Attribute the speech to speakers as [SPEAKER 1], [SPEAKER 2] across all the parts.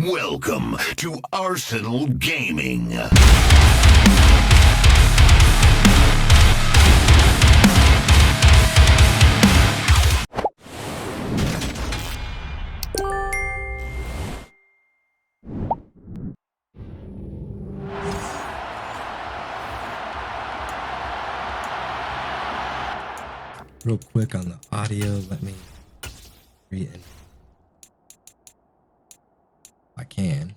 [SPEAKER 1] Welcome to Arsenal Gaming.
[SPEAKER 2] Real quick on the audio, let me read it. I can.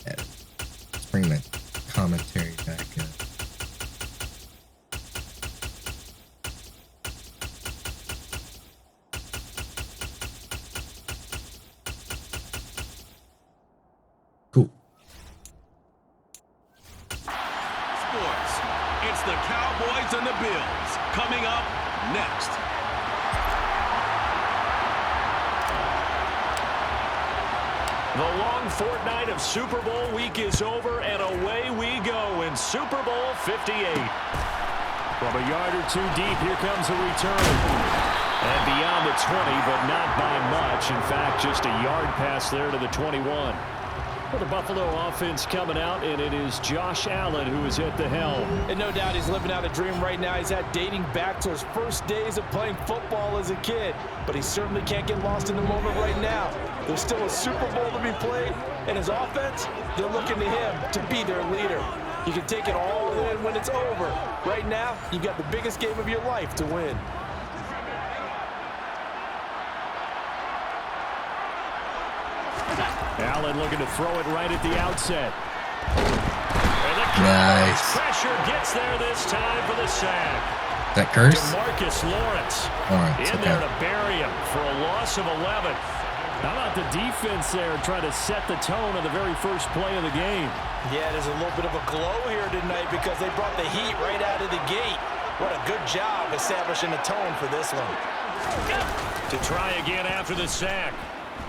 [SPEAKER 2] Yeah. Let's bring the commentary back up. Cool.
[SPEAKER 3] Sports. It's the Cowboys and the Bills coming up next. The long fortnight of Super Bowl week is over, and away we go in Super Bowl 58. From a yard or two deep, here comes a return. And beyond the 20, but not by much. In fact, just a yard pass there to the 21. Well, the Buffalo offense coming out, and it is Josh Allen who is at the helm.
[SPEAKER 4] And no doubt he's living out a dream right now. He's had dating back to his first days of playing football as a kid. But he certainly can't get lost in the moment right now. There's still a Super Bowl to be played, and his offense, they're looking to him to be their leader. You can take it all in when it's over. Right now, you've got the biggest game of your life to win.
[SPEAKER 3] Allen looking to throw it right at the outset.
[SPEAKER 2] Nice.
[SPEAKER 3] Pressure gets there this time for the sack.
[SPEAKER 2] Is that Curse?
[SPEAKER 3] Marcus Lawrence
[SPEAKER 2] Lawrence,
[SPEAKER 3] in
[SPEAKER 2] okay.
[SPEAKER 3] there to bury him for a loss of 11. How about the defense there trying to set the tone of the very first play of the game?
[SPEAKER 4] Yeah, there's a little bit of a glow here tonight because they brought the heat right out of the gate. What a good job establishing a tone for this one.
[SPEAKER 3] To try again after the sack.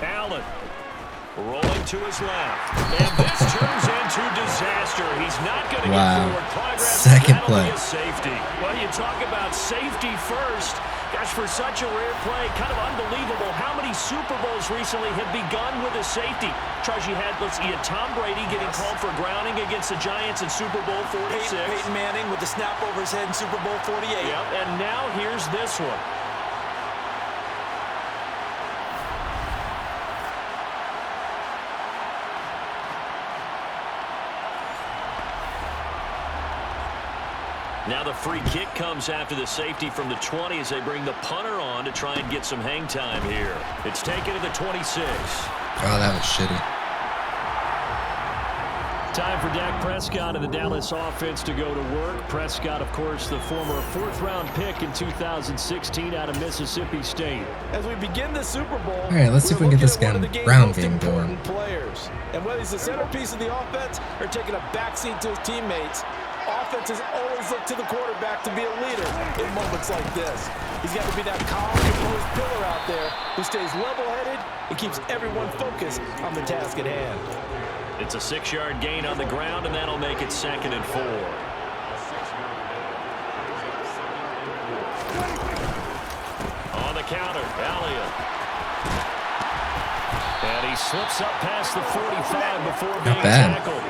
[SPEAKER 3] Allen rolling to his left. And this turns into disaster. He's not going to get forward progress.
[SPEAKER 2] Second play.
[SPEAKER 3] Safety. Well, you talk about safety first. Gosh, for such a rare play, kind of unbelievable. How many Super Bowls recently have begun with a safety? Charles, you had Tom Brady getting called for grounding against the Giants in Super Bowl 46.
[SPEAKER 4] Peyton Manning with the snap over his head in Super Bowl 48.
[SPEAKER 3] Yep, and now here's this one. Now the free kick comes after the safety from the 20 as they bring the punter on to try and get some hang time here. It's taken to the 26.
[SPEAKER 2] Oh, that was shitty.
[SPEAKER 3] Time for Dak Prescott and the Dallas offense to go to work. Prescott, of course, the former fourth-round pick in 2016 out of Mississippi State.
[SPEAKER 4] As we begin the Super Bowl,
[SPEAKER 2] all right, let's see if we can get this ground game going.
[SPEAKER 4] Players. And whether he's the centerpiece of the offense or taking a backseat to his teammates, offenses always look to the quarterback to be a leader in moments like this. He's got to be that calm, composed pillar out there who stays level-headed and keeps everyone focused on the task at hand.
[SPEAKER 3] It's a 6-yard gain on the ground, and that'll make it 2nd and 4. On the counter, Elliott. And he slips up past the 45 before being tackled.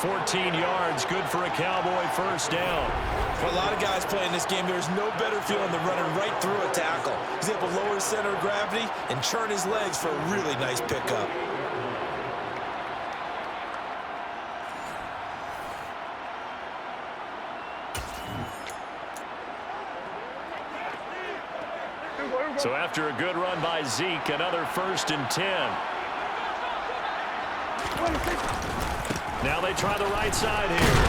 [SPEAKER 3] 14 yards, good for a Cowboy first down.
[SPEAKER 4] For a lot of guys playing this game, there's no better feeling than running right through a tackle. He's able to lower his center of gravity and churn his legs for a really nice pickup.
[SPEAKER 3] So after a good run by Zeke, another 1st and 10. Now they try the right side here.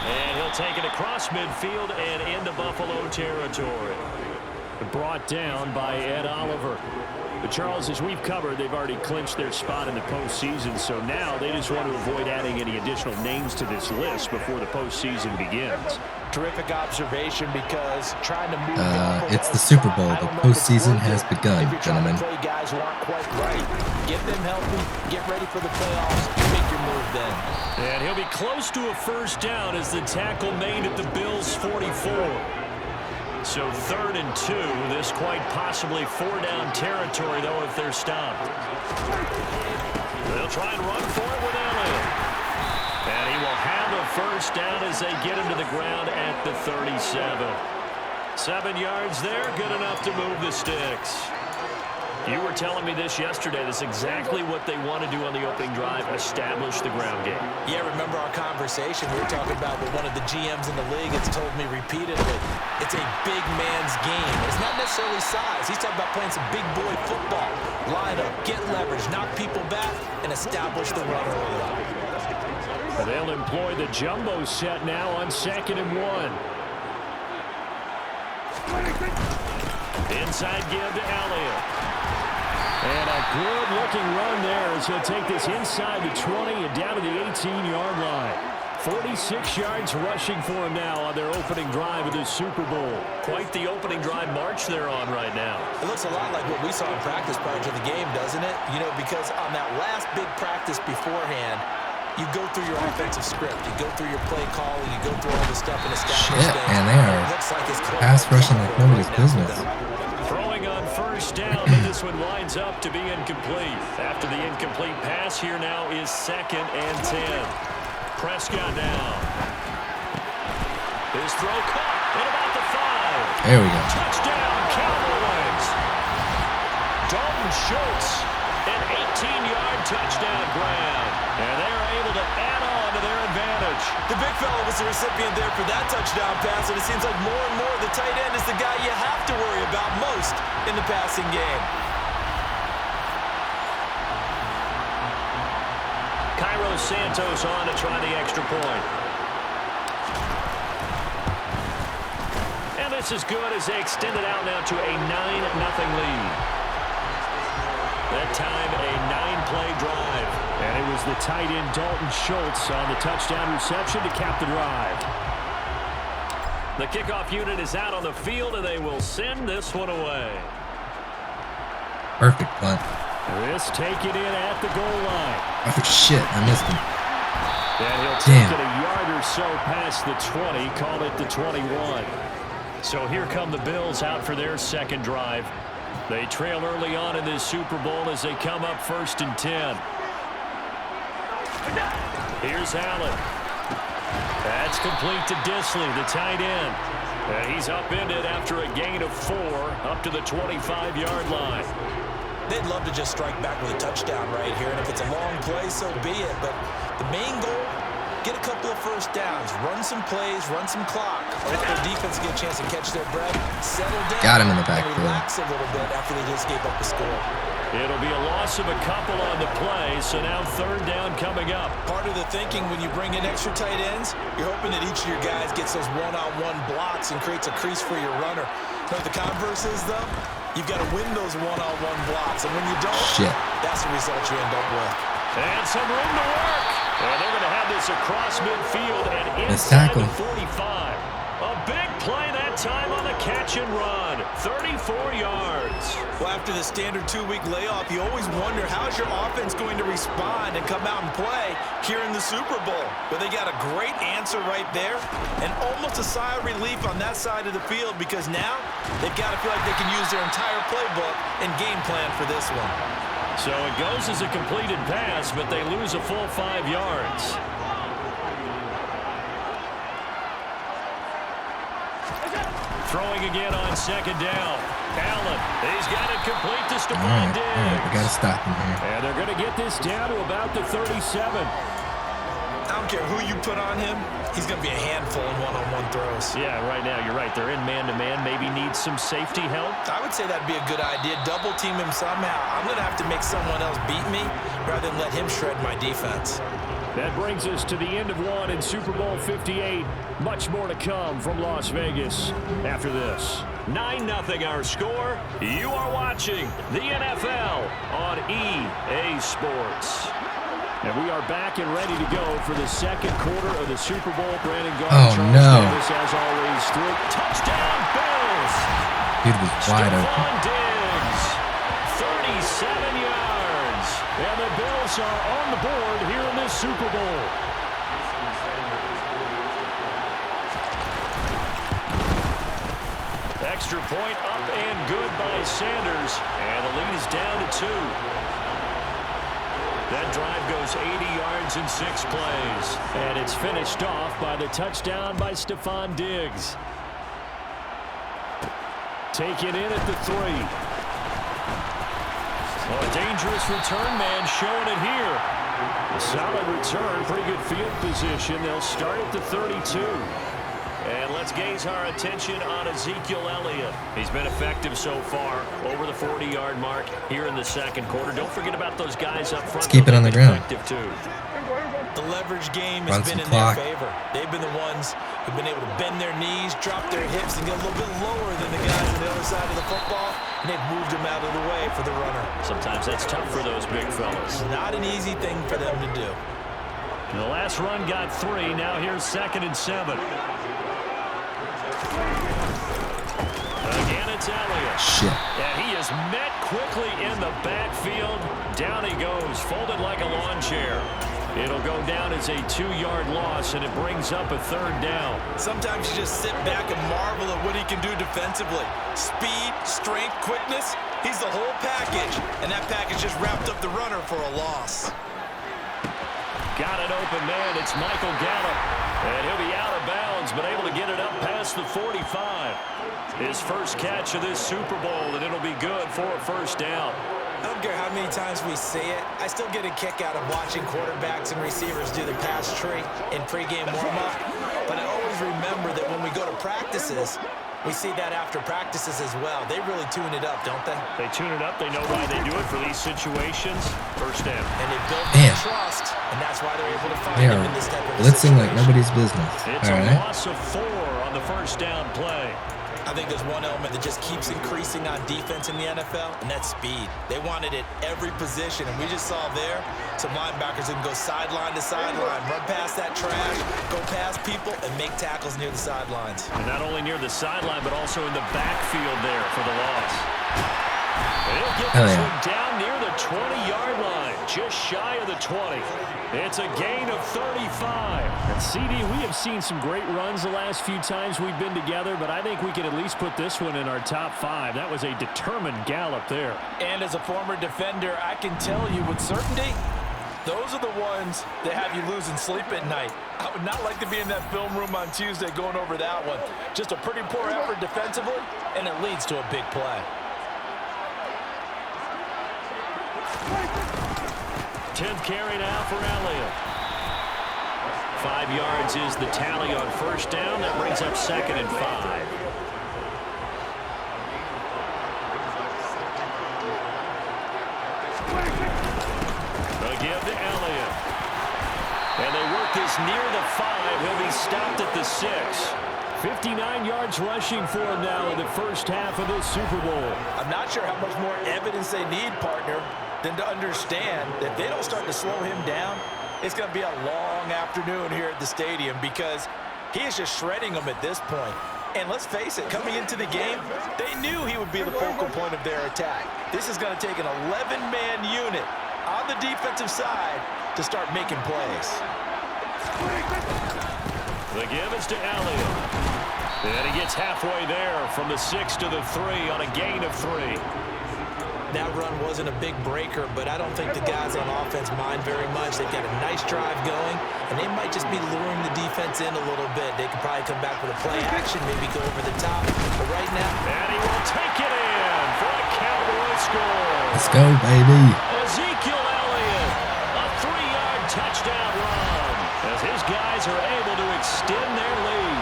[SPEAKER 3] And he'll take it across midfield and into Buffalo territory. Brought down by Ed Oliver. But Charles, as we've covered, they've already clinched their spot in the postseason, so now they just want to avoid adding any additional names to this list before the postseason begins.
[SPEAKER 4] Terrific observation because trying to move
[SPEAKER 2] it's the Super Bowl. The postseason has begun, gentlemen.
[SPEAKER 4] Play guys who aren't quite right. Get them healthy, get ready for the playoffs, make your move then.
[SPEAKER 3] And he'll be close to a first down as the tackle made at the Bills' 44. So 3rd and 2. This quite possibly 4-down territory, though, if they're stopped. They'll try and run for it with Elliott. And he will have a first down as they get him to the ground at the 37. 7 yards there, good enough to move the sticks. You were telling me this yesterday. That's exactly what they want to do on the opening drive, establish the ground game.
[SPEAKER 4] Yeah, remember our conversation we were talking about with one of the GMs in the league has told me repeatedly, it's a big man's game. It's not necessarily size. He's talking about playing some big boy football. Line up, get leverage, knock people back, and establish the run early.
[SPEAKER 3] They'll employ the jumbo set now on 2nd and 1. Inside give to Elliott. And a good-looking run there as he'll take this inside the 20 and down to the 18-yard line. 46 yards rushing for him now on their opening drive of this Super Bowl. Quite the opening drive march they're on right now.
[SPEAKER 4] It looks a lot like what we saw in practice prior to the game, doesn't it? You know, because on that last big practice beforehand, you go through your offensive script. You go through your play calling. You go through all the stuff and establish
[SPEAKER 2] Shit,
[SPEAKER 4] things.
[SPEAKER 2] man, they are pass rushing like nobody's business.
[SPEAKER 3] Throwing on first down, but this one winds up to be incomplete. After the incomplete pass, here now is 2nd and 10. Prescott now. His throw caught at about the 5.
[SPEAKER 2] There we go.
[SPEAKER 3] Touchdown, Cowboys. Dalton Schultz, an 18-yard touchdown grab. And they're able to add on to their advantage.
[SPEAKER 4] The big fella was the recipient there for that touchdown pass, and it seems like more and more the tight end is the guy you have to worry about most in the passing game.
[SPEAKER 3] Cairo Santos on to try the extra point. And this is good as they extend it out now to a 9-0 lead. That time a 9-play drive. And it was the tight end Dalton Schultz on the touchdown reception to cap the drive. The kickoff unit is out on the field, and they will send this one away.
[SPEAKER 2] Perfect punt.
[SPEAKER 3] This taken in at the goal line.
[SPEAKER 2] Oh, shit. I missed him.
[SPEAKER 3] And he'll take it a yard or so past the 20, call it the 21. So here come the Bills out for their second drive. They trail early on in this Super Bowl as they come up 1st and 10. Here's Allen. That's complete to Disley, the tight end. And he's upended after a gain of 4 up to the 25-yard line.
[SPEAKER 4] They'd love to just strike back with a touchdown right here, and if it's a long play, so be it. But the main goal, get a couple of first downs, run some plays, run some clock, let their defense get a chance to catch their breath, settle down,
[SPEAKER 2] got him in the back
[SPEAKER 4] and relax a little bit after they just gave up the score.
[SPEAKER 3] It'll be a loss of a couple on the play, so now 3rd down coming up.
[SPEAKER 4] Part of the thinking when you bring in extra tight ends, you're hoping that each of your guys gets those one-on-one blocks and creates a crease for your runner. But the converse is, though, you've got to win those one-on-one blocks, and when you don't, that's the result you end up with.
[SPEAKER 3] And some room to work. And they're going to have this across midfield and inside the 45. A big play that time on the catch and run. 34 yards.
[SPEAKER 4] Well, after the standard 2-week layoff, you always wonder how's your offense going to respond and come out and play here in the Super Bowl. But they got a great answer right there and almost a sigh of relief on that side of the field because now they've got to feel like they can use their entire playbook and game plan for this one.
[SPEAKER 3] So it goes as a completed pass, but they lose a full 5 yards. Throwing again on 2nd down. Allen, he's got it complete to Stephon Diggs.
[SPEAKER 2] All right, we got to stop him here.
[SPEAKER 3] And they're going to get this down to about the 37.
[SPEAKER 4] I don't care who you put on him, he's going to be a handful in one-on-one throws.
[SPEAKER 3] Yeah, right now, you're right. They're in man-to-man. Maybe needs some safety help.
[SPEAKER 4] I would say that'd be a good idea. Double team him somehow. I'm going to have to make someone else beat me rather than let him shred my defense.
[SPEAKER 3] That brings us to the end of one in Super Bowl 58. Much more to come from Las Vegas after this. 9-0 our score. You are watching the NFL on EA Sports. And we are back and ready to go for the second quarter of the Super Bowl. Brandon Garth, Charles Davis, as always, through touchdown Bills.
[SPEAKER 2] Dude was wide open.
[SPEAKER 3] Diggs, 37 yards. And the Bills are on the board here in this Super Bowl. extra point up and good by Sanders. And the lead is down to 2. That drive goes 80 yards in 6 plays. And it's finished off by the touchdown by Stephon Diggs. Taken in at the 3. Oh, a dangerous return man showing it here. A solid return, pretty good field position. They'll start at the 32. And let's gaze our attention on Ezekiel Elliott. He's been effective so far, over the 40-yard mark here in the second quarter. Don't forget about those guys up front.
[SPEAKER 2] Let's keep it on the ground.
[SPEAKER 3] Too.
[SPEAKER 4] The leverage game has been in their favor. They've been the ones who've been able to bend their knees, drop their hips, and get a little bit lower than the guys on the other side of the football, and they've moved them out of the way for the runner.
[SPEAKER 3] Sometimes that's tough for those big fellas.
[SPEAKER 4] Not an easy thing for them to do.
[SPEAKER 3] And the last run got 3. Now here's 2nd and 7. Again, it's Elliott.
[SPEAKER 2] Shit.
[SPEAKER 3] And he is met quickly in the backfield. Down he goes, folded like a lawn chair. It'll go down as a 2-yard loss, and it brings up a 3rd down.
[SPEAKER 4] Sometimes you just sit back and marvel at what he can do defensively. Speed, strength, quickness. He's the whole package, and that package just wrapped up the runner for a loss.
[SPEAKER 3] Got an open man. It's Michael Gallup. And he'll be out of bounds, but able to get it up past the 45. His first catch of this Super Bowl, and it'll be good for a 1st down.
[SPEAKER 4] I don't care how many times we see it. I still get a kick out of watching quarterbacks and receivers do the pass tree in pregame warm-up. But I always remember that when we go to practices, we see that after practices as well. They really tune it up, don't they?
[SPEAKER 3] They tune it up. They know why they do it for these situations. 1st down.
[SPEAKER 4] And they build trust, and that's why they're able to find him in this type of
[SPEAKER 2] blitzing
[SPEAKER 4] situation.
[SPEAKER 2] like nobody's business.
[SPEAKER 3] It's a loss of 4 on the 1st down play.
[SPEAKER 4] I think there's one element that just keeps increasing on defense in the NFL, and that's speed. They want it at every position, and we just saw there some linebackers who can go sideline to sideline, run past that trash, go past people, and make tackles near the sidelines.
[SPEAKER 3] And not only near the sideline, but also in the backfield there for the loss. And he'll get this one down near the 20-yard line, just shy of the 20. It's a gain of 35. And CD, we have seen some great runs the last few times we've been together, but I think we can at least put this one in our top 5. That was a determined gallop there.
[SPEAKER 4] And as a former defender, I can tell you with certainty, those are the ones that have you losing sleep at night. I would not like to be in that film room on Tuesday going over that one. Just a pretty poor effort defensively, and it leads to a big play.
[SPEAKER 3] 10th carry now for Elliott. 5 yards is the tally on 1st down. That brings up 2nd and 5. A give to Elliott. And they work this near the 5. He'll be stopped at the 6. 59 yards rushing for him now in the 1st half of this Super Bowl.
[SPEAKER 4] I'm not sure how much more evidence they need, partner, than to understand that if they don't start to slow him down, it's going to be a long afternoon here at the stadium because he is just shredding them at this point. And let's face it, coming into the game, they knew he would be the focal point of their attack. This is going to take an 11-man unit on the defensive side to start making plays.
[SPEAKER 3] The give is to Elliott. And he gets halfway there from the 6 to the 3 on a gain of 3.
[SPEAKER 4] That run wasn't a big breaker, but I don't think the guys on offense mind very much. They've got a nice drive going, and they might just be luring the defense in a little bit. They could probably come back with a play action, maybe go over the top. But right now...
[SPEAKER 3] And he will take it in for a Cowboy score.
[SPEAKER 2] Let's go, baby.
[SPEAKER 3] Ezekiel Elliott, a 3-yard touchdown run as his guys are able to extend their lead.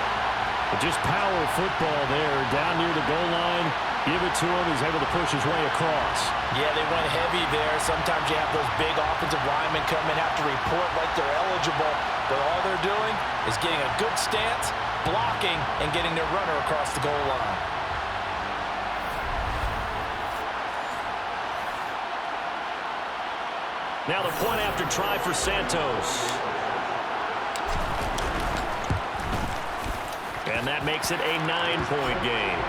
[SPEAKER 3] But just power football there down near the goal line. Give it to him. He's able to push his way across.
[SPEAKER 4] Yeah, they went heavy there. Sometimes you have those big offensive linemen come in, have to report like they're eligible. But all they're doing is getting a good stance, blocking, and getting their runner across the goal line.
[SPEAKER 3] Now the point after try for Santos. And that makes it a 9-point game.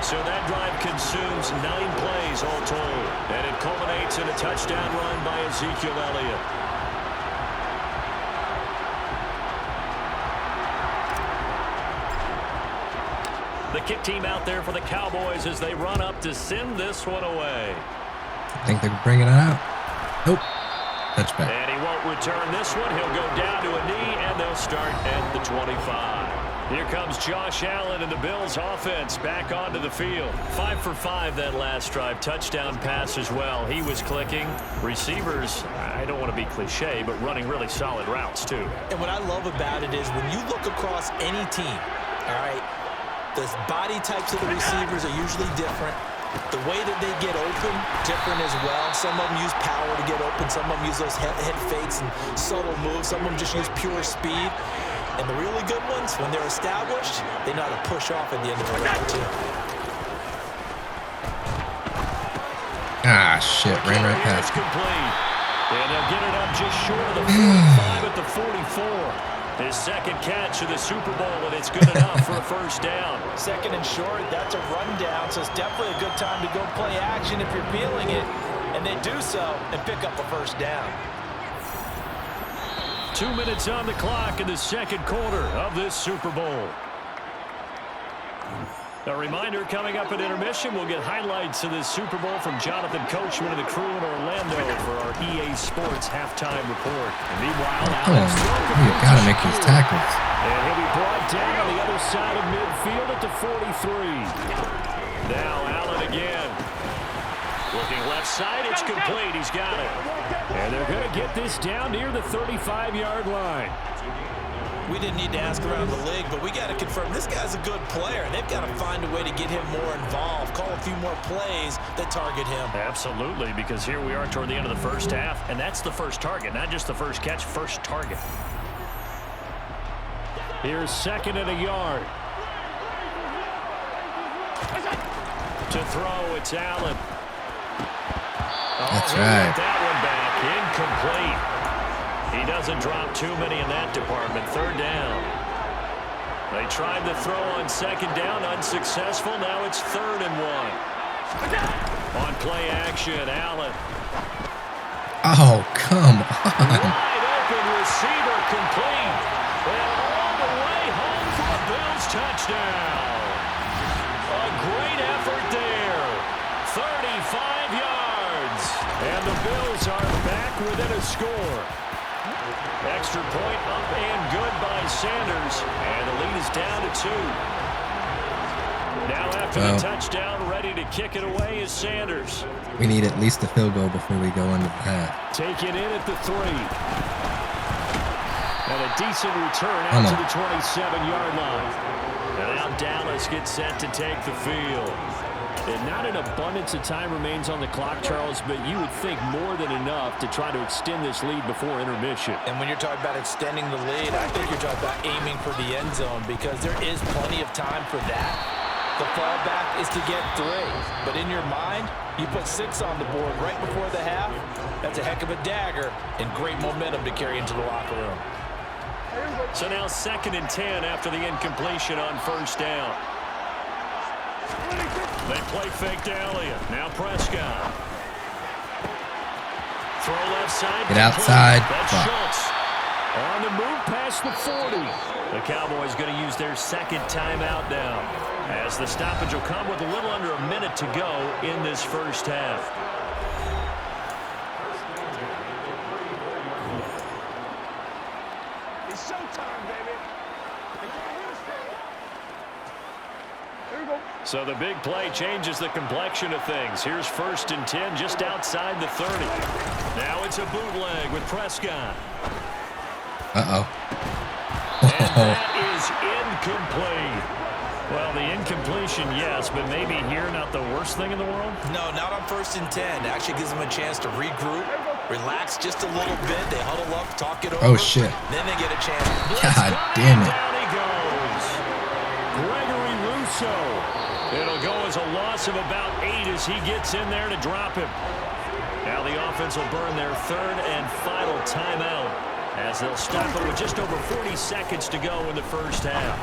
[SPEAKER 3] So that drive consumes 9 plays all told. And it culminates in a touchdown run by Ezekiel Elliott. The kick team out there for the Cowboys as they run up to send this one away.
[SPEAKER 2] I think they're bringing it out. Nope. Touchback.
[SPEAKER 3] And he won't return this one. He'll go down to a knee, and they'll start at the 25. Here comes Josh Allen and the Bills offense back onto the field. 5 for 5 that last drive. Touchdown pass as well. He was clicking. Receivers, I don't want to be cliche, but running really solid routes too.
[SPEAKER 4] And what I love about it is when you look across any team, all right, the body types of the receivers are usually different. The way that they get open, different as well. Some of them use power to get open. Some of them use those head fakes and subtle moves. Some of them just use pure speed. And the really good ones, when they're established, they know how to push off at the end of the route, too.
[SPEAKER 2] Ah, shit. Ran right past him.
[SPEAKER 3] And they'll get it up just short of the 45 at the 44. His second catch of the Super Bowl, and it's good enough for a first down.
[SPEAKER 4] Second and short, that's a rundown, so it's definitely a good time to go play action if you're feeling it. And they do so and pick up a first down.
[SPEAKER 3] 2 minutes on the clock in the second quarter of this Super Bowl. A reminder, coming up at intermission, we'll get highlights of this Super Bowl from Jonathan Coachman and the crew in Orlando for our EA Sports halftime report. And meanwhile,
[SPEAKER 2] you gotta make these tackles.
[SPEAKER 3] And he'll be brought down on the other side of midfield at the 43. Now Allen again. Looking left side, it's complete. He's got it. And they're going to get this down near the 35-yard line.
[SPEAKER 4] We didn't need to ask around the league, but we got to confirm this guy's a good player. They've got to find a way to get him more involved, call a few more plays that target him.
[SPEAKER 3] Absolutely, because here we are toward the end of the first half, and that's the first target, not just the first catch, first target. Here's second and a yard. To throw, it's Allen.
[SPEAKER 2] That's right.
[SPEAKER 3] That one back, incomplete. He doesn't drop too many in that department. Third down. They tried the throw on second down, unsuccessful. Now it's 3rd and 1. On play action, Allen.
[SPEAKER 2] Oh, come on.
[SPEAKER 3] Wide open receiver, complete. And all the way home for a Bills touchdown. A great effort there. 35 yards. And the Bills are back within a score. Extra point up and good by Sanders. And the lead is down to 2. Now after the touchdown, ready to kick it away is Sanders.
[SPEAKER 2] We need at least a field goal before we go into the half.
[SPEAKER 3] Take it in at the 3. And a decent return out to the 27-yard line. And now Dallas gets set to take the field. And not an abundance of time remains on the clock, Charles, but you would think more than enough to try to extend this lead before intermission.
[SPEAKER 4] And when you're talking about extending the lead, I think you're talking about aiming for the end zone because there is plenty of time for that. The fallback is to get 3. But in your mind, you put 6 on the board right before the half. That's a heck of a dagger and great momentum to carry into the locker room.
[SPEAKER 3] So now 2nd and 10 after the incompletion on first down. They play fake to Elliott. Now Prescott. Throw left side.
[SPEAKER 2] Get outside.
[SPEAKER 3] That's Schultz. On the move past the 40. The Cowboys going to use their second timeout now, as the stoppage will come with a little under a minute to go in this first half.
[SPEAKER 5] It's showtime, baby.
[SPEAKER 3] So the big play changes the complexion of things. Here's 1st and 10 just outside the 30. Now it's a bootleg with Prescott.
[SPEAKER 2] Uh-oh.
[SPEAKER 3] And that is incomplete. Well, the incompletion, yes, but maybe here not the worst thing in the world?
[SPEAKER 4] No, not on 1st and 10. It actually gives them a chance to regroup, relax just a little bit. They huddle up, talk it over.
[SPEAKER 2] Oh, shit.
[SPEAKER 4] Then they get a chance.
[SPEAKER 2] God damn it.
[SPEAKER 3] Down he goes. Gregory Rousseau. It'll go as a loss of about 8 as he gets in there to drop him. Now the offense will burn their 3rd and final timeout, as they'll stop it with just over 40 seconds to go in the first half.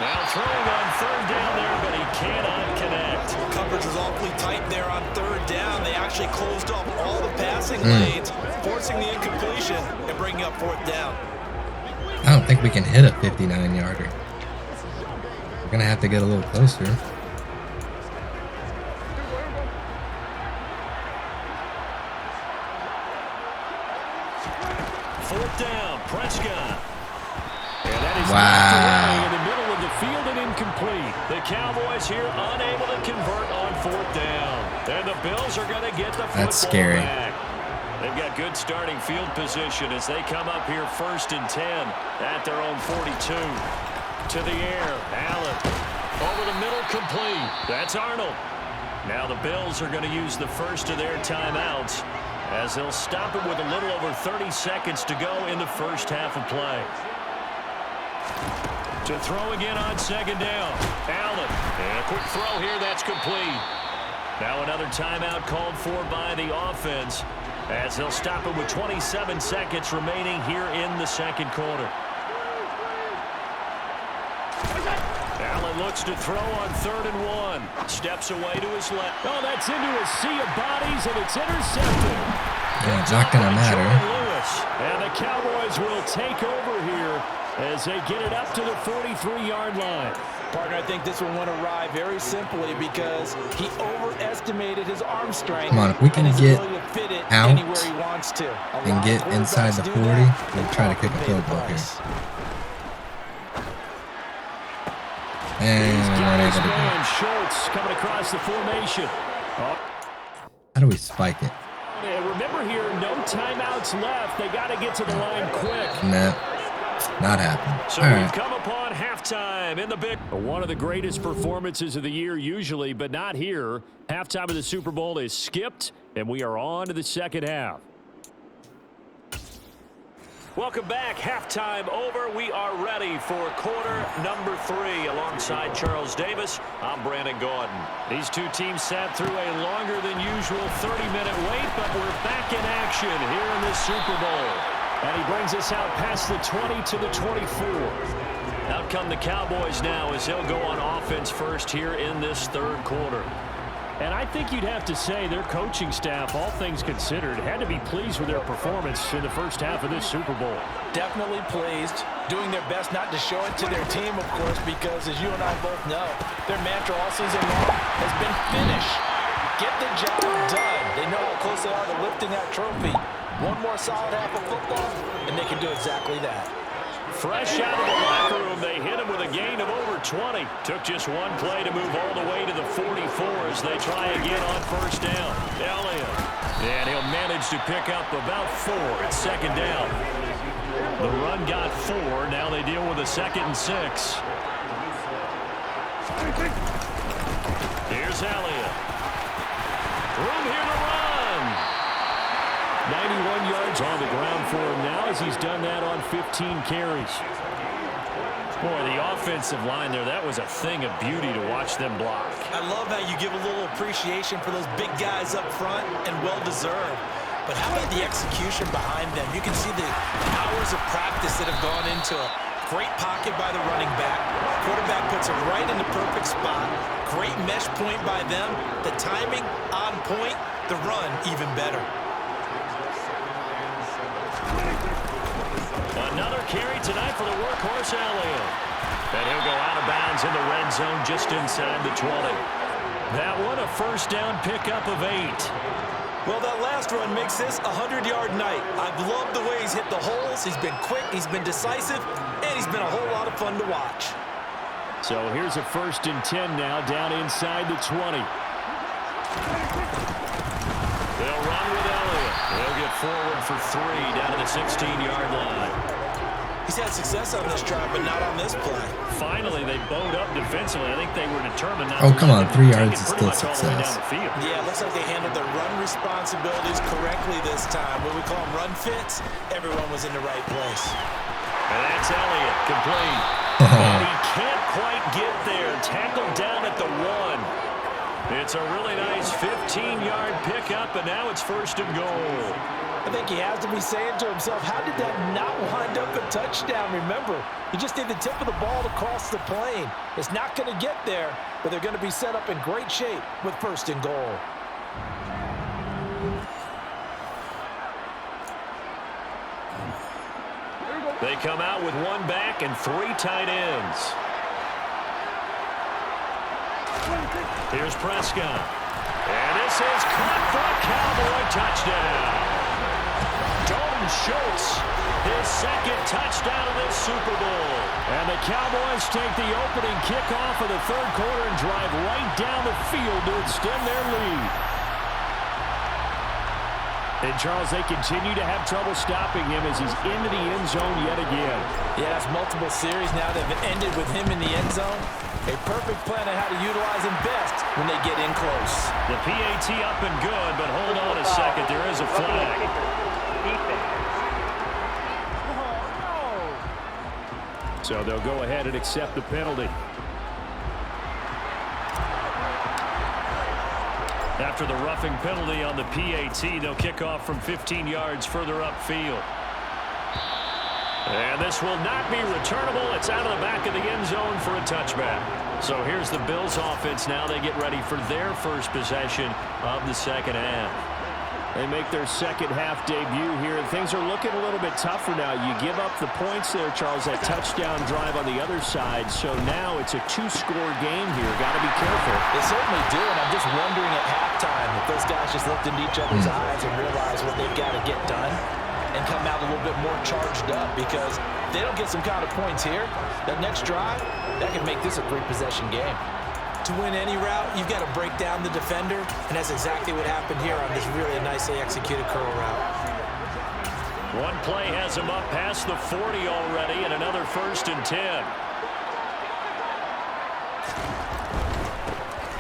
[SPEAKER 3] Now throwing on 3rd down there, but he cannot connect.
[SPEAKER 4] Coverage was awfully tight there on 3rd down. They actually closed off all the passing lanes, forcing the incompletion and bringing up 4th down.
[SPEAKER 2] I don't think we can hit a 59-yarder. We're gonna have to get a little closer.
[SPEAKER 3] Fourth down, Prescott. And that is
[SPEAKER 2] Wow.
[SPEAKER 3] knocked away in the middle of the field and incomplete. The Cowboys here unable to convert on fourth down. And the Bills are going to get the football
[SPEAKER 2] scary.
[SPEAKER 3] back. They've got good starting field position as they come up here 1st and 10 at their own 42. To the air, Allen. Over the middle, complete. That's Arnold. Now the Bills are going to use the first of their timeouts as they'll stop it with a little over 30 seconds to go in the first half of play. To throw again on 2nd down. Allen. And a quick throw here. That's complete. Now another timeout called for by the offense as they'll stop it with 27 seconds remaining here in the second quarter. Allen looks to throw on 3rd and 1. Steps away to his left. Oh, that's into a sea of bodies, and it's intercepted.
[SPEAKER 2] Yeah, it's not gonna matter.
[SPEAKER 3] And the Cowboys will take over here as they get it up to the 43-yard line.
[SPEAKER 4] Partner, I think this one went awry very simply because he overestimated his arm strength.
[SPEAKER 2] Come on, if we can
[SPEAKER 4] and his
[SPEAKER 2] get
[SPEAKER 4] ability to fit it
[SPEAKER 2] out
[SPEAKER 4] anywhere he wants to.
[SPEAKER 2] and get inside the 40, we'll try to kick a field goal here. And we're not able to do it.
[SPEAKER 3] Schultz coming across the formation.
[SPEAKER 2] How do we spike it?
[SPEAKER 3] And remember here, no timeouts left. They got to get to the line quick.
[SPEAKER 2] Nah, not happening.
[SPEAKER 3] So
[SPEAKER 2] All
[SPEAKER 3] we've
[SPEAKER 2] right.
[SPEAKER 3] come upon halftime in the big. One of the greatest performances of the year usually, but not here. Halftime of the Super Bowl is skipped, and we are on to the second half. Welcome back. Halftime over. We are ready for quarter number 3. Alongside Charles Davis, I'm Brandon Gordon. These two teams sat through a longer than usual 30-minute wait, but we're back in action here in this Super Bowl. And he brings us out past the 20 to the 24. Out come the Cowboys now as they'll go on offense first here in this third quarter. And I think you'd have to say their coaching staff, all things considered, had to be pleased with their performance in the first half of this Super Bowl.
[SPEAKER 4] Definitely pleased, doing their best not to show it to their team, of course, because as you and I both know, their mantra all season long has been finish. Get the job done. They know how close they are to lifting that trophy. One more solid half of football, and they can do exactly that.
[SPEAKER 3] Fresh out of the locker room, they hit him with a gain of over 20. Took just one play to move all the way to the 44 as they try again on first down. Elliott. And he'll manage to pick up about 4 at second down. The run got 4. Now they deal with a 2nd and 6. Here's Elliott. Room here to run. 91 yards on the ground for him now as he's done that on 15 carries. Boy, the offensive line there, that was a thing of beauty to watch them block.
[SPEAKER 5] I love how you give a little appreciation for those big guys up front, and well-deserved. But how about the execution behind them? You can see the hours of practice that have gone into it. Great pocket by the running back. Quarterback puts it right in the perfect spot. Great mesh point by them. The timing on point. The run even better.
[SPEAKER 3] Another carry tonight for the workhorse Elliott. And he'll go out of bounds in the red zone just inside the 20. That one a first down pickup of 8.
[SPEAKER 5] Well, that last run makes this a 100-yard night. I've loved the way he's hit the holes. He's been quick, he's been decisive, and he's been a whole lot of fun to watch.
[SPEAKER 3] So here's a 1st and 10 now down inside the 20. They'll run with Elliott. They'll get forward for 3 down to the 16-yard line.
[SPEAKER 5] He's had success on this drive, but not on this play.
[SPEAKER 3] Finally, they bowed up defensively. I think they were determined not
[SPEAKER 2] Oh,
[SPEAKER 3] to
[SPEAKER 2] come on, 3 yards is
[SPEAKER 3] pretty
[SPEAKER 2] still
[SPEAKER 3] much all the way down
[SPEAKER 2] success.
[SPEAKER 3] the field.
[SPEAKER 5] Yeah, it looks like they handled their run responsibilities correctly this time. What we call them run fits, everyone was in the right place.
[SPEAKER 3] And that's Elliott, complete. And he can't quite get there. Tackled down at the 1. It's a really nice 15-yard pickup, and now it's 1st and goal.
[SPEAKER 4] I think he has to be saying to himself, how did that not wind up a touchdown? Remember, you just need the tip of the ball to cross the plane. It's not going to get there, but they're going to be set up in great shape with 1st and goal.
[SPEAKER 3] They come out with 1 back and 3 tight ends. Here's Prescott. And this is caught for a Cowboy touchdown. Dalton Schultz, his second touchdown of this Super Bowl. And the Cowboys take the opening kickoff of the third quarter and drive right down the field to extend their lead. And, Charles, they continue to have trouble stopping him as he's into the end zone yet again.
[SPEAKER 4] Yeah, that's multiple series now that have ended with him in the end zone. A perfect plan on how to utilize him best when they get in close.
[SPEAKER 3] The PAT up and good, but hold on a second. There is a flag. So they'll go ahead and accept the penalty. After the roughing penalty on the PAT, they'll kick off from 15 yards further upfield. And this will not be returnable. It's out of the back of the end zone for a touchback. So here's the Bills offense now. They get ready for their first possession of the second half. They make their second half debut here, and things are looking a little bit tougher now. You give up the points there, Charles, that touchdown drive on the other side. So now it's a two-score game here. Got to be careful.
[SPEAKER 4] They certainly do, and I'm just wondering at halftime if those guys just looked into each other's eyes and realized what they've got to get done and come out a little bit more charged up, because if they don't get some kind of points here, that next drive, that could make this a three-possession game. To win any route, you've got to break down the defender, and that's exactly what happened here on this really nicely executed curl route.
[SPEAKER 3] One play has him up past the 40 already, and another 1st and 10.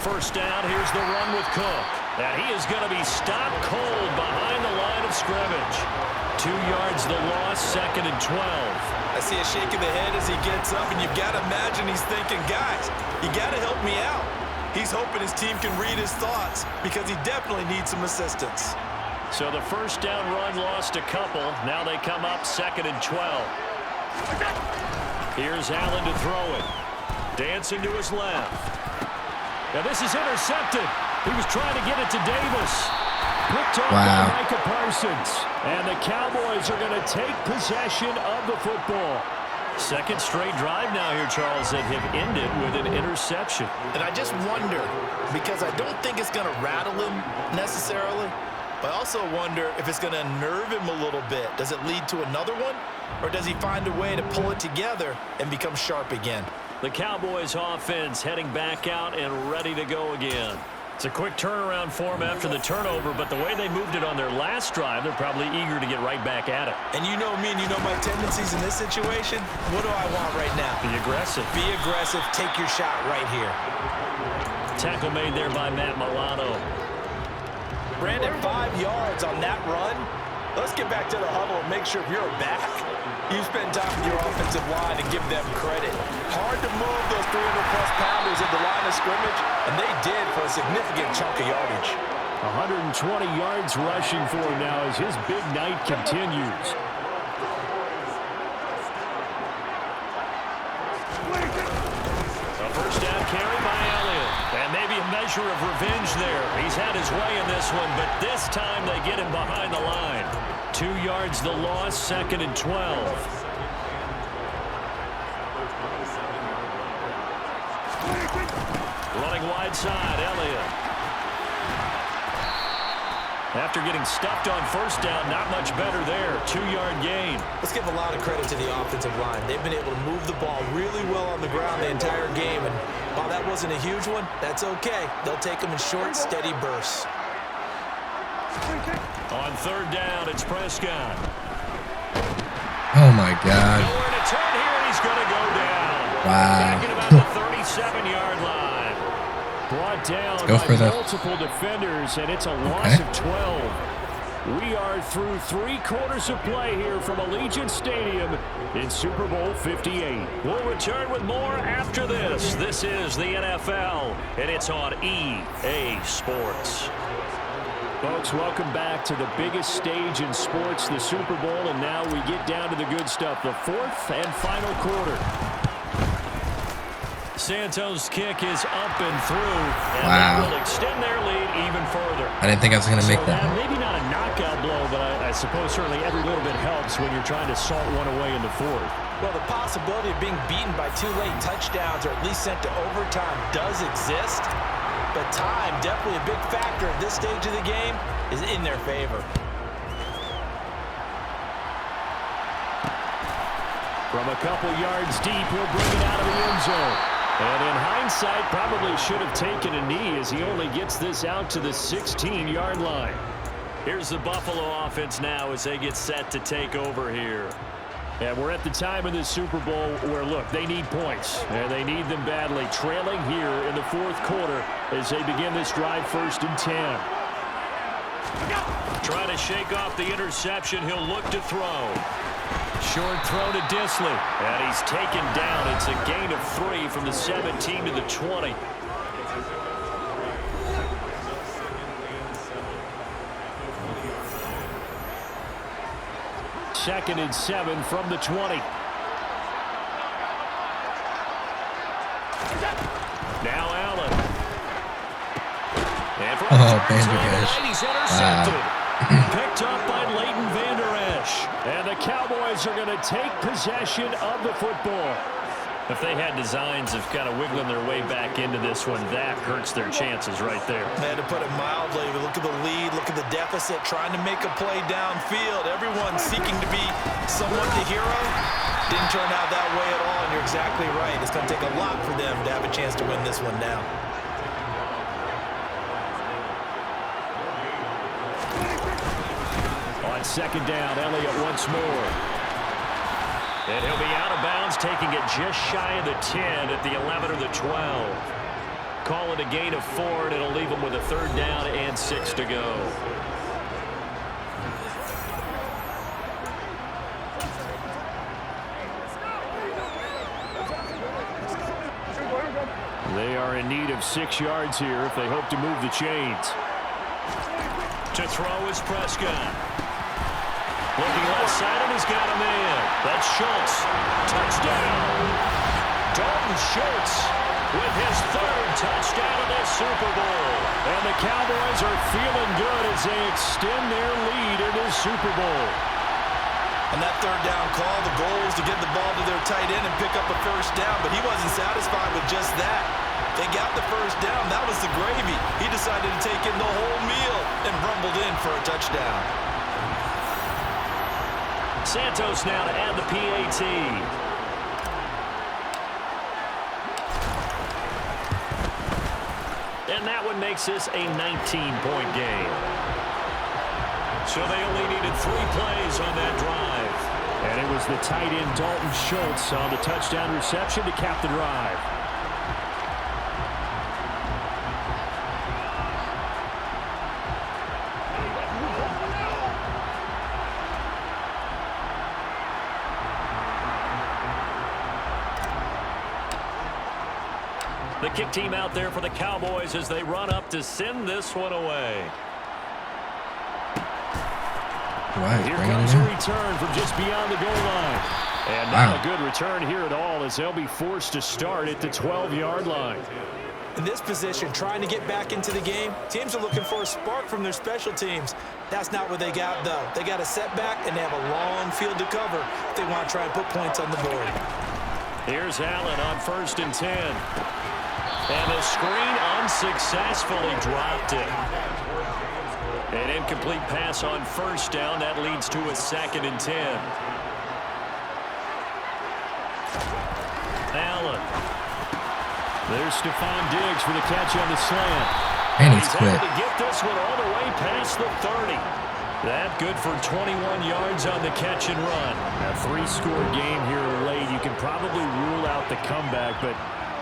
[SPEAKER 3] First down, here's the run with Cook. And he is going to be stopped cold behind the line of scrimmage. 2 yards the loss, 2nd and 12.
[SPEAKER 5] I see a shake of the head as he gets up, and you've got to imagine he's thinking, guys, you got to help me out. He's hoping his team can read his thoughts because he definitely needs some assistance.
[SPEAKER 3] So the first down run lost a couple. Now they come up 2nd and 12. Here's Allen to throw it. Dancing to his left. Now this is intercepted. He was trying to get it to Davis. Picked off by Micah Parsons. And the Cowboys are going to take possession of the football. Second straight drive now here, Charles, that have ended with an interception.
[SPEAKER 5] And I just wonder, because I don't think it's going to rattle him necessarily, but I also wonder if it's going to unnerve him a little bit. Does it lead to another one? Or does he find a way to pull it together and become sharp again?
[SPEAKER 3] The Cowboys offense heading back out and ready to go again. It's a quick turnaround for them after the turnover, but the way they moved it on their last drive, they're probably eager to get right back at it.
[SPEAKER 5] And you know me and you know my tendencies in this situation. What do I want right now?
[SPEAKER 3] Be aggressive.
[SPEAKER 5] Be aggressive. Take your shot right here.
[SPEAKER 3] Tackle made there by Matt Milano.
[SPEAKER 4] Brandon, 5 yards on that run. Let's get back to the huddle and make sure if you're back, you spend time with your offensive line and give them credit. Hard to move those 300-plus pounders at the line of scrimmage, and they did for a significant chunk of yardage.
[SPEAKER 3] 120 yards rushing for him now as his big night continues. A first down carry by Elliott. And maybe a measure of revenge there. He's had his way in this one, but this time they get him behind the line. 2 yards the loss, 2nd and 12. Running wide side, Elliott. After getting stuffed on first down, not much better there. 2-yard gain.
[SPEAKER 4] Let's give a lot of credit to the offensive line. They've been able to move the ball really well on the ground the entire game. And while that wasn't a huge one, that's okay. They'll take them in short, steady bursts.
[SPEAKER 3] On third down, it's Prescott.
[SPEAKER 2] Oh, my God.
[SPEAKER 3] Nowhere to turn here, and he's going to go down.
[SPEAKER 2] Wow.
[SPEAKER 3] Back at about the 37-yard line. Brought down by multiple defenders, and it's a loss of 12. We are through 3 quarters of play here from Allegiant Stadium in Super Bowl 58. We'll return with more after this. This is the NFL, and it's on EA Sports. Folks, welcome back to the biggest stage in sports, the Super Bowl, and now we get down to the good stuff, the 4th and final quarter. Santos' kick is up and through, and
[SPEAKER 2] Wow.
[SPEAKER 3] that will extend their lead even further.
[SPEAKER 2] I didn't think I was going to make
[SPEAKER 3] So
[SPEAKER 2] that.
[SPEAKER 3] maybe not a knockout blow, but I suppose certainly every little bit helps when you're trying to salt one away in the fourth.
[SPEAKER 4] Well, the possibility of being beaten by 2 late touchdowns or at least sent to overtime does exist, but time, definitely a big factor at this stage of the game, is in their favor.
[SPEAKER 3] From a couple yards deep, he'll bring it out of the end zone. And in hindsight, probably should have taken a knee as he only gets this out to the 16-yard line. Here's the Buffalo offense now as they get set to take over here. And we're at the time in this Super Bowl where, look, they need points, and they need them badly. Trailing here in the fourth quarter as they begin this drive 1st and 10. Trying to shake off the interception. He'll look to throw. Short throw to Disley, and he's taken down. It's a gain of 3 from the 17 to the 20. Second and 7 from the 20. Now Allen. And from
[SPEAKER 2] Vander
[SPEAKER 3] he's intercepted. Picked up by Leighton Vander Esch. And the Cowboys are going to take possession of the football. If they had designs of kind of wiggling their way back into this one, that hurts their chances right there.
[SPEAKER 4] Man, to put it mildly, look at the lead, look at the deficit, trying to make a play downfield. Everyone seeking to be somewhat the hero. Didn't turn out that way at all, and you're exactly right. It's going to take a lot for them to have a chance to win this one now.
[SPEAKER 3] On second down, Elliott once more. And he'll be out of bounds, taking it just shy of the 10 at the 11 or the 12. Call it a gain of 4, and it'll leave them with a 3rd down and 6 to go. They are in need of 6 yards here if they hope to move the chains. To throw is Prescott. Looking left side, and he's got a man. That's Schultz. Touchdown. Dalton Schultz with his 3rd touchdown of the Super Bowl. And the Cowboys are feeling good as they extend their lead in the Super Bowl.
[SPEAKER 4] On that 3rd down call, the goal was to get the ball to their tight end and pick up a 1st down, but he wasn't satisfied with just that. They got the 1st down. That was the gravy. He decided to take in the whole meal and rumbled in for a touchdown.
[SPEAKER 3] Santos now to add the PAT. And that one makes this a 19-point game. So they only needed 3 plays on that drive. And it was the tight end Dalton Schultz on the touchdown reception to cap the drive. The kick team out there for the Cowboys as they run up to send this one away.
[SPEAKER 2] Wow,
[SPEAKER 3] Here comes a return from just beyond the goal line. And not a good return here at all as they'll be forced to start at the 12-yard line.
[SPEAKER 4] In this position, trying to get back into the game, teams are looking for a spark from their special teams. That's not what they got, though. They got a setback, and they have a long field to cover if they want to try and put points on the board.
[SPEAKER 3] Here's Allen on 1st and 10. And the screen unsuccessfully dropped it. An incomplete pass on 1st down. That leads to a 2nd and 10. Allen. There's Stephon Diggs for the catch on the slant.
[SPEAKER 2] And he's
[SPEAKER 3] able
[SPEAKER 2] quick.
[SPEAKER 3] to get this one all the way past the 30. That good for 21 yards on the catch and run. A 3-score game here late. You can probably rule out the comeback, but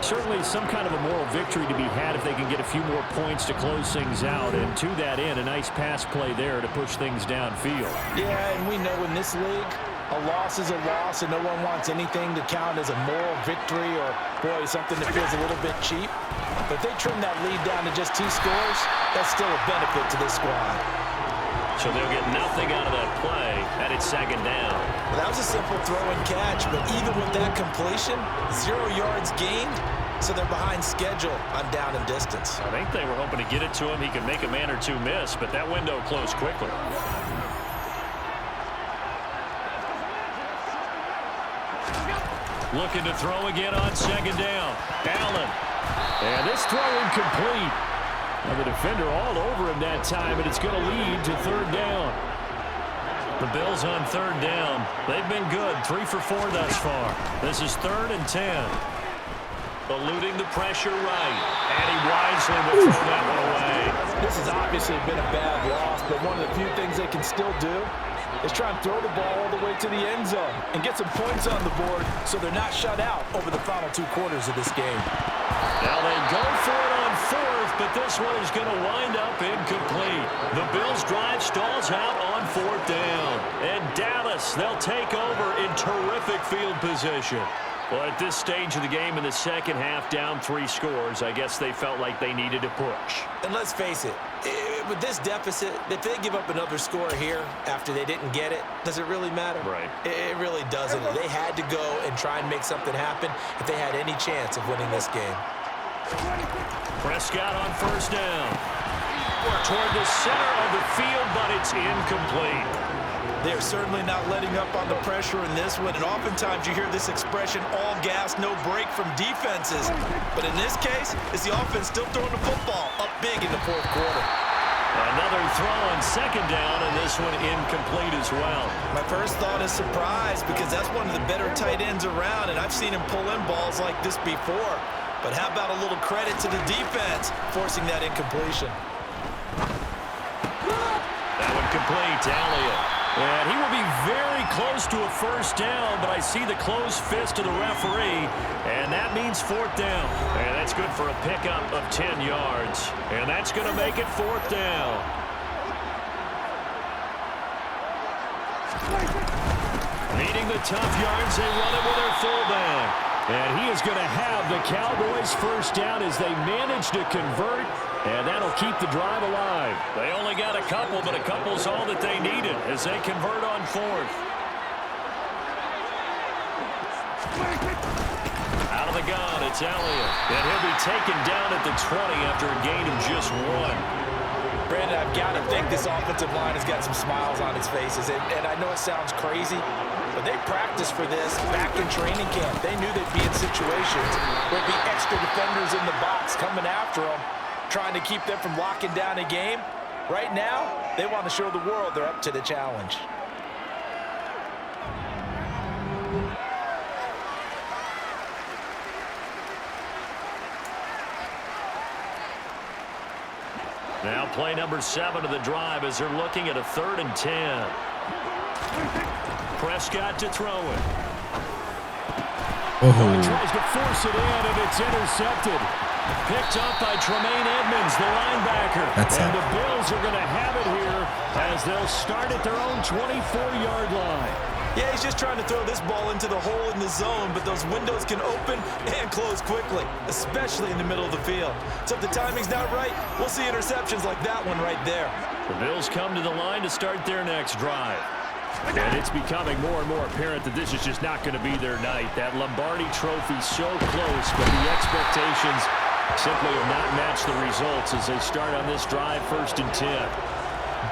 [SPEAKER 3] certainly some kind of a moral victory to be had if they can get a few more points to close things out. And to that end, a nice pass play there to push things downfield.
[SPEAKER 4] Yeah, and we know in this league, a loss is a loss, and no one wants anything to count as a moral victory or, boy, something that feels a little bit cheap. But if they trim that lead down to just 2 scores, that's still a benefit to this squad.
[SPEAKER 3] So they'll get nothing out of that play, and it's 2nd down.
[SPEAKER 4] Well, that was a simple throw and catch, but even with that completion, 0 yards gained,
[SPEAKER 5] so they're behind schedule on down and distance.
[SPEAKER 3] I think they were hoping to get it to him. He could make a man or two miss, but that window closed quickly. Looking to throw again on second down. Allen. And this throw incomplete. And the defender all over him that time, and it's going to lead to third down. The Bills on third down. They've been good, 3 for 4 thus far. This is 3rd and 10. Eluding the pressure right. And he wisely will throw that one away.
[SPEAKER 4] This has obviously been a bad loss, but one of the few things they can still do is try and throw the ball all the way to the end zone and get some points on the board so they're not shut out over the final 2 quarters of this game.
[SPEAKER 3] Now they go for it on 4th, but this one is going to wind up incomplete. The Bills' drive stalls out on 4th down. And Dallas, they'll take over in terrific field position. Well, at this stage of the game in the second half, down 3 scores, I guess they felt like they needed to push.
[SPEAKER 5] And let's face it, with this deficit, if they give up another score here after they didn't get it, does it really matter?
[SPEAKER 3] Right.
[SPEAKER 5] It really doesn't. They had to go and try and make something happen if they had any chance of winning this game.
[SPEAKER 3] Prescott on first down. Toward the center of the field, but it's incomplete.
[SPEAKER 5] They're certainly not letting up on the pressure in this one, and oftentimes you hear this expression, all gas, no break from defenses. But in this case, it's the offense still throwing the football up big in the 4th quarter.
[SPEAKER 3] Another throw on second down, and this one incomplete as well.
[SPEAKER 5] My first thought is surprise, because that's one of the better tight ends around, and I've seen him pull in balls like this before. But how about a little credit to the defense forcing that incompletion?
[SPEAKER 3] That one complete to Elliott. And he will be very close to a first down, but I see the closed fist of the referee, and that means 4th down. And that's good for a pickup of 10 yards. And that's going to make it 4th down. Needing the tough yards, they run it with their fullback. And he is going to have the Cowboys first down as they manage to convert. And that'll keep the drive alive. They only got a couple, but a couple's all that they needed as they convert on 4th. Out of the gun, it's Elliott. And he'll be taken down at the 20 after a gain of just 1.
[SPEAKER 4] Brandon, I've got to think this offensive line has got some smiles on its faces. And I know it sounds crazy, but they practiced for this back in training camp. They knew they'd be in situations where there'd be extra defenders in the box coming after them, trying to keep them from locking down a game. Right now, they want to show the world they're up to the challenge.
[SPEAKER 3] Now play number 7 of the drive as they're looking at a 3rd and 10. Prescott to throw it.
[SPEAKER 2] Oh.
[SPEAKER 3] He tries to force it in, and it's intercepted. Picked up by Tremaine Edmonds, the linebacker. And the Bills are going to have it here as they'll start at their own 24-yard line.
[SPEAKER 5] Yeah, he's just trying to throw this ball into the hole in the zone, but those windows can open and close quickly, especially in the middle of the field. So if the timing's not right, we'll see interceptions like that one right there.
[SPEAKER 3] The Bills come to the line to start their next drive. And it's becoming more and more apparent that this is just not going to be their night. That Lombardi trophy so close, but the expectations simply have not matched the results as they start on this drive 1st and 10.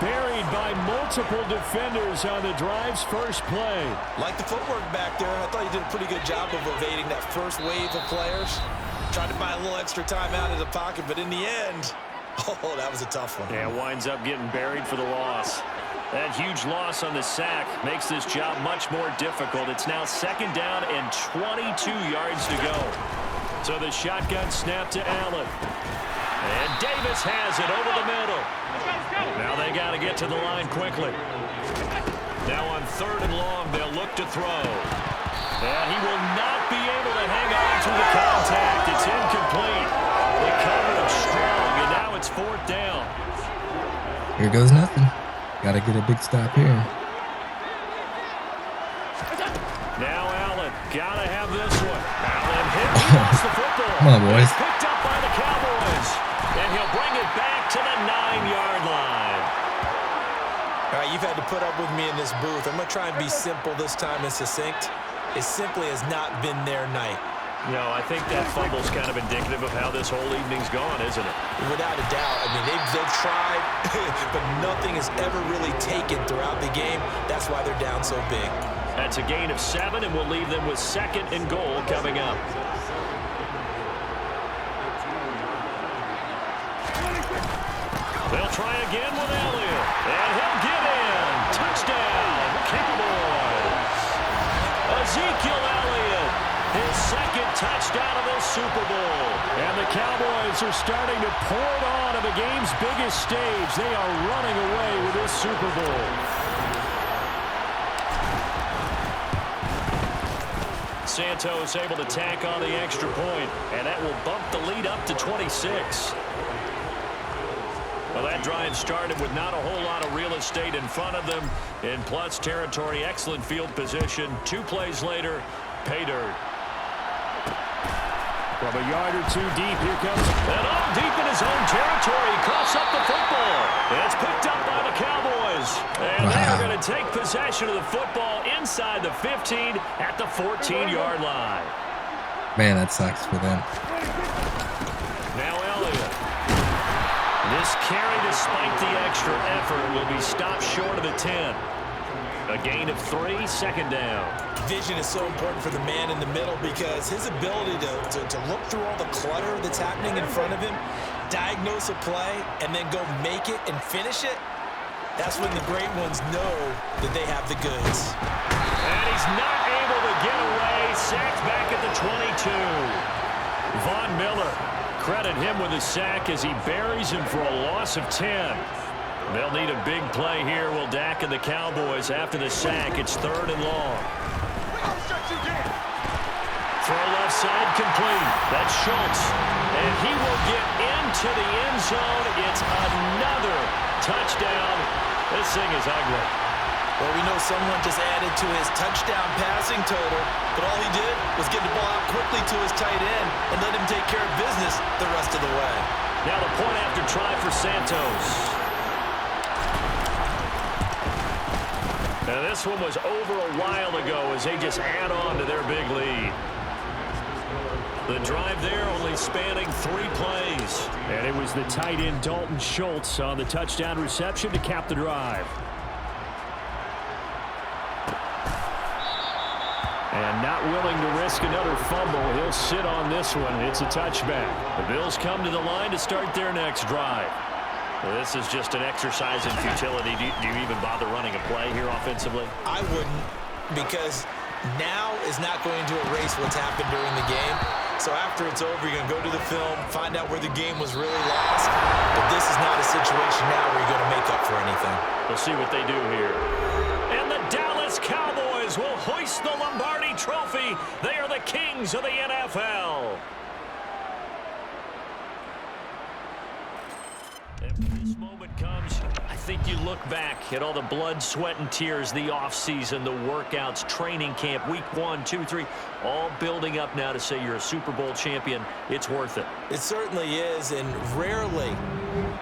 [SPEAKER 3] Buried by multiple defenders on the drive's first play.
[SPEAKER 5] Like the footwork back there, I thought he did a pretty good job of evading that first wave of players. Tried to buy a little extra time out of the pocket, but in the end, oh, that was a tough one.
[SPEAKER 3] Yeah, winds up getting buried for the loss. That huge loss on the sack makes this job much more difficult. It's now 2nd down and 22 yards to go. So the shotgun snap to Allen. And Davis has it over the middle. Now they got to get to the line quickly. Now on 3rd and long, they'll look to throw. And he will not be able to hang on to the contact. It's incomplete. The coverage strong, and now it's 4th down.
[SPEAKER 2] Here goes nothing. Got to get a big stop here.
[SPEAKER 3] Now Allen, got to have this one. Allen hits across the football.
[SPEAKER 2] Come on, boys.
[SPEAKER 3] Picked up by the Cowboys. And he'll bring it back to the 9-yard line.
[SPEAKER 5] All right, you've had to put up with me in this booth. I'm going to try and be simple this time and succinct. It simply has not been their night.
[SPEAKER 3] No, I think that fumble's kind of indicative of how this whole evening's gone, isn't it?
[SPEAKER 5] Without a doubt. I mean, they've tried, but nothing is ever really taken throughout the game. That's why they're down so big.
[SPEAKER 3] That's a gain of 7, and we'll leave them with 2nd and goal coming up. They'll try again with Elliott, and he'll get in. Touchdown, Cowboys. Ezekiel Elliott, his 2nd touchdown of the Super Bowl.
[SPEAKER 6] And the Cowboys are starting to pour it on the game's biggest stage. They are running away with this Super Bowl.
[SPEAKER 3] Santos able to tack on the extra point, and that will bump the lead up to 26. Well, that drive started with not a whole lot of real estate in front of them. In plus territory, excellent field position. 2 plays later, pay dirt.
[SPEAKER 6] From a yard or 2 deep, here comes.
[SPEAKER 3] And all deep in his own territory, he coughs up the football. And it's picked up by the Cowboys. And they're going to take possession of the football inside the 15 at the 14-yard line.
[SPEAKER 2] Man, that sucks for them.
[SPEAKER 3] Now Elliott. This carry, despite the extra effort, will be stopped short of the 10. A gain of 3, 2nd down.
[SPEAKER 5] Vision is so important for the man in the middle because his ability to look through all the clutter that's happening in front of him, diagnose a play, and then go make it and finish it, that's when the great ones know that they have the goods.
[SPEAKER 3] And he's not able to get away. Sacked back at the 22. Von Miller. Credit him with a sack as he buries him for a loss of 10. They'll need a big play here. Will Dak and the Cowboys after the sack. It's 3rd and long. Throw left side complete. That's Schultz. And he will get into the end zone. It's another touchdown. This thing is ugly.
[SPEAKER 5] Well, we know someone just added to his touchdown passing total, but all he did was get the ball out quickly to his tight end and let him take care of business the rest of the way.
[SPEAKER 3] Now the point after try for Santos. Now this one was over a while ago as they just add on to their big lead. The drive there only spanning 3 plays.
[SPEAKER 6] And it was the tight end Dalton Schultz on the touchdown reception to cap the drive. And not willing to risk another fumble. He'll sit on this one. It's a touchback.
[SPEAKER 3] The Bills come to the line to start their next drive. Well, this is just an exercise in futility. Do you even bother running a play here offensively?
[SPEAKER 5] I wouldn't, because now is not going to erase what's happened during the game. So after it's over, you're going to go to the film, find out where the game was really lost. But this is not a situation now where you're going to make up for anything.
[SPEAKER 3] We'll see what they do here. And the Dallas Cowboys will hoist the Lombardi Trophy. They are the kings of the NFL. And when this moment comes, I think you look back at all the blood, sweat, and tears, the offseason, the workouts, training camp, week 1, 2, 3, all building up now to say you're a Super Bowl champion. It's worth it.
[SPEAKER 5] It certainly is, and rarely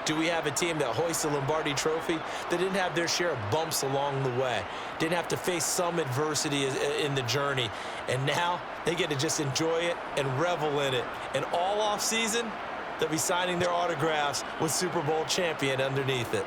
[SPEAKER 5] do we have a team that hoists a Lombardi Trophy that didn't have their share of bumps along the way, didn't have to face some adversity in the journey, and now they get to just enjoy it and revel in it. And all offseason, they'll be signing their autographs with Super Bowl champion underneath it.